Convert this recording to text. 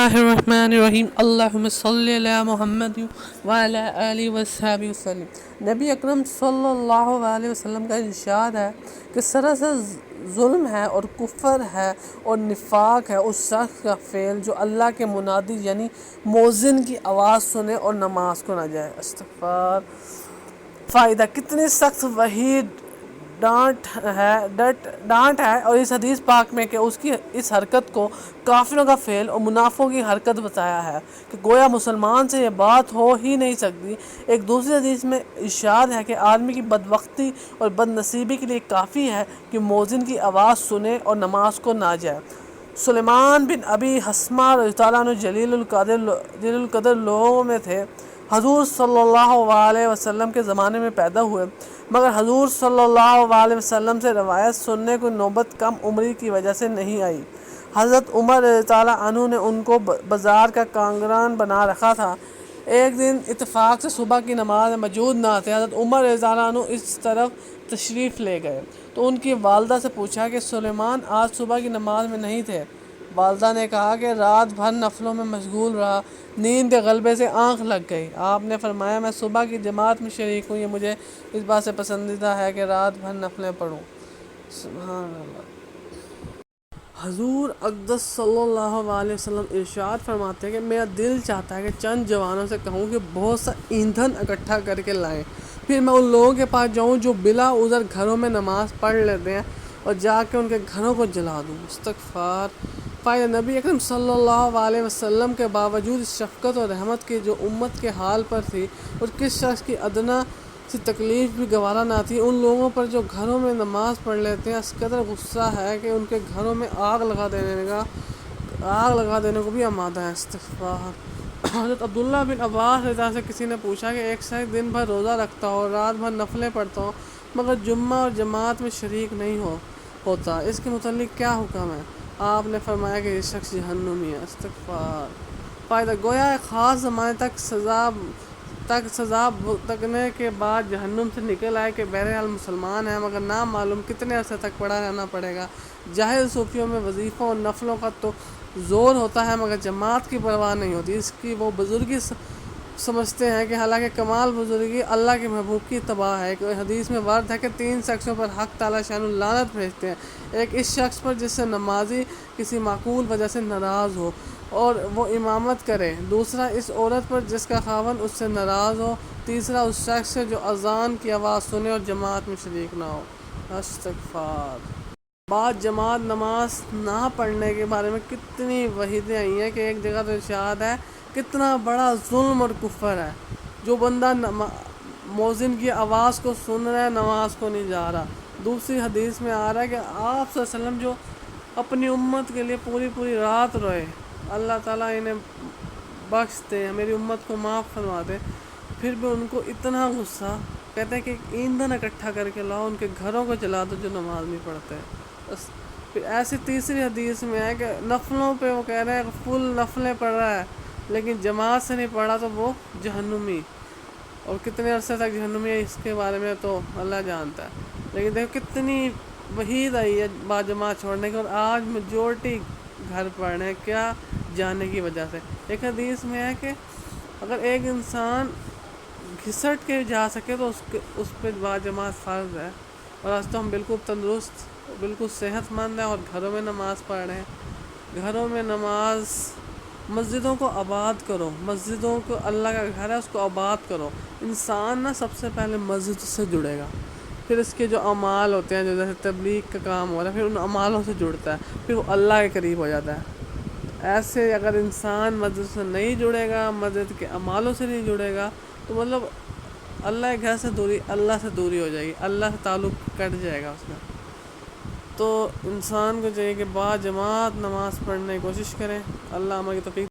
اللہ الرحمن الرحیم اللہم صلی علی محمد وعلی آلہ وصحبہ وسلم۔ نبی اکرم صلی اللہ علیہ وسلم کا ارشاد ہے کہ سراسر ظلم ہے اور کفر ہے اور نفاق ہے اس شخص کا فعل جو اللہ کے منادی یعنی مؤذن کی آواز سنے اور نماز کو نہ جائے۔ استغفار۔ فائدہ: کتنی سخت وعید ڈانٹ ہے اور اس حدیث پاک میں کہ اس کی اس حرکت کو کافروں کا فعل اور منافقوں کی حرکت بتایا ہے کہ گویا مسلمان سے یہ بات ہو ہی نہیں سکتی۔ ایک دوسری حدیث میں ارشاد ہے کہ آدمی کی بدبختی اور بد نصیبی کے لیے کافی ہے کہ مؤذن کی آواز سنے اور نماز کو نہ جائے۔ سلیمان بن ابی حسمہ رضی اللہ عنہ جلیل القدر لوگوں میں تھے، حضور صلی اللہ علیہ وسلم کے زمانے میں پیدا ہوئے، مگر حضور صلی اللہ علیہ وسلم سے روایت سننے کو نوبت کم عمری کی وجہ سے نہیں آئی۔ حضرت عمر رضی اللہ عنہ نے ان کو بازار کا کارکن بنا رکھا تھا۔ ایک دن اتفاق سے صبح کی نماز میں موجود نہ تھے۔ حضرت عمر رضی اللہ عنہ اس طرف تشریف لے گئے تو ان کی والدہ سے پوچھا کہ سلیمان آج صبح کی نماز میں نہیں تھے؟ والدہ نے کہا کہ رات بھر نفلوں میں مشغول رہا، نیند کے غلبے سے آنکھ لگ گئی۔ آپ نے فرمایا میں صبح کی جماعت میں شریک ہوں، یہ مجھے اس بات سے پسندیدہ ہے کہ رات بھر نفلیں پڑھوں۔ سبحان اللہ۔ حضور اقدس صلی اللہ علیہ وسلم ارشاد فرماتے ہیں کہ میرا دل چاہتا ہے کہ چند جوانوں سے کہوں کہ بہت سا ایندھن اکٹھا کر کے لائیں، پھر میں ان لوگوں کے پاس جاؤں جو بلا عذر گھروں میں نماز پڑھ لیتے ہیں اور جا کے ان کے گھروں کو جلا دوں۔ استغفار۔ فائدہ: نبی اکرم صلی اللہ علیہ وسلم کے باوجود اس شفقت اور رحمت کی جو امت کے حال پر تھی اور کس شخص کی ادنا سی تکلیف بھی گوارا نہ تھی، ان لوگوں پر جو گھروں میں نماز پڑھ لیتے ہیں اس قدر غصہ ہے کہ ان کے گھروں میں آگ لگا دینے کو بھی آمادہ ہے۔ استغفار۔ حضرت عبداللہ بن عباس رضی اللہ عنہ سے کسی نے پوچھا کہ ایک شخص دن بھر روزہ رکھتا ہو اور رات بھر نفلیں پڑھتا ہو مگر جمعہ اور جماعت میں شریک نہیں ہوتا، اس کے متعلق کیا حکم ہے؟ آپ نے فرمایا کہ یہ شخص جہنمی ہے۔ استغفار۔ فائدہ: گویا ایک خاص زمانے تک سزا بھگتنے کے بعد جہنم سے نکل آئے کہ بہرحال مسلمان ہیں مگر نام معلوم کتنے عرصے تک پڑا رہنا پڑے گا۔ جاہل صوفیوں میں وظیفوں اور نفلوں کا تو زور ہوتا ہے مگر جماعت کی پرواہ نہیں ہوتی، اس کی وہ بزرگی سمجھتے ہیں کہ حالانکہ کمال بزرگی اللہ کے محبوب کی اتباع ہے۔ ایک حدیث میں ورد ہے کہ 3 شخصوں پر حق تعالیٰ شان لعنت بھیجتے ہیں: ایک اس شخص پر جس سے نمازی کسی معقول وجہ سے ناراض ہو اور وہ امامت کرے، دوسرا اس عورت پر جس کا خاوند اس سے ناراض ہو، تیسرا اس شخص سے جو اذان کی آواز سنے اور جماعت میں شریک نہ ہو۔ استغفار۔ بعد جماعت نماز نہ پڑھنے کے بارے میں کتنی وعیدیں آئی ہیں کہ ایک جگہ تو ارشاد ہے کتنا بڑا ظلم اور کفر ہے جو بندہ مؤذن کی آواز کو سن رہا ہے نماز کو نہیں جا رہا۔ دوسری حدیث میں آ رہا ہے کہ آپ صلی اللہ علیہ وسلم جو اپنی امت کے لیے پوری رات روئے، اللہ تعالیٰ انہیں بخش دے، میری امت کو معاف فرما دے، پھر بھی ان کو اتنا غصہ، کہتے ہیں کہ ایندھن اکٹھا کر کے لاؤ، ان کے گھروں کو جلا دو جو نماز نہیں پڑھتے۔ پھر ایسی تیسری حدیث میں ہے کہ نفلوں پہ وہ کہہ رہے ہیں کہ فل نفلیں پڑھ رہا ہے لیکن جماعت سے نہیں پڑھا تو وہ جہنمی، اور کتنے عرصے تک جہنمی ہے اس کے بارے میں تو اللہ جانتا ہے۔ لیکن دیکھو کتنی وعید آئی ہے با جماعت چھوڑنے کی، اور آج میجورٹی گھر پڑھ رہے ہیں، کیا جانے کی وجہ سے۔ ایک حدیث میں ہے کہ اگر ایک انسان گھسٹ کے جا سکے تو اس پہ با جماعت فرض ہے، اور آج تو ہم بالکل تندرست، بالکل صحت مند ہیں اور گھروں میں نماز پڑھ رہے ہیں۔ گھروں میں نماز، مسجدوں کو آباد کرو، مسجدوں کو اللہ کا گھر ہے اس کو آباد کرو۔ انسان سب سے پہلے مسجد سے جڑے گا، پھر اس کے جو اعمال ہوتے ہیں، جو جیسے تبلیغ کا کام ہو رہا ہے، پھر ان اعمالوں سے جڑتا ہے، پھر وہ اللہ کے قریب ہو جاتا ہے۔ ایسے اگر انسان مسجد سے نہیں جڑے گا، مسجد کے اعمالوں سے نہیں جڑے گا تو مطلب اللہ کے گھر سے دوری، اللہ سے دوری ہو جائے گی، اللہ سے تعلق کٹ جائے گا اس کا۔ تو انسان کو چاہیے کہ با جماعت نماز پڑھنے کی کوشش کریں۔ اللہ ہماری توفیق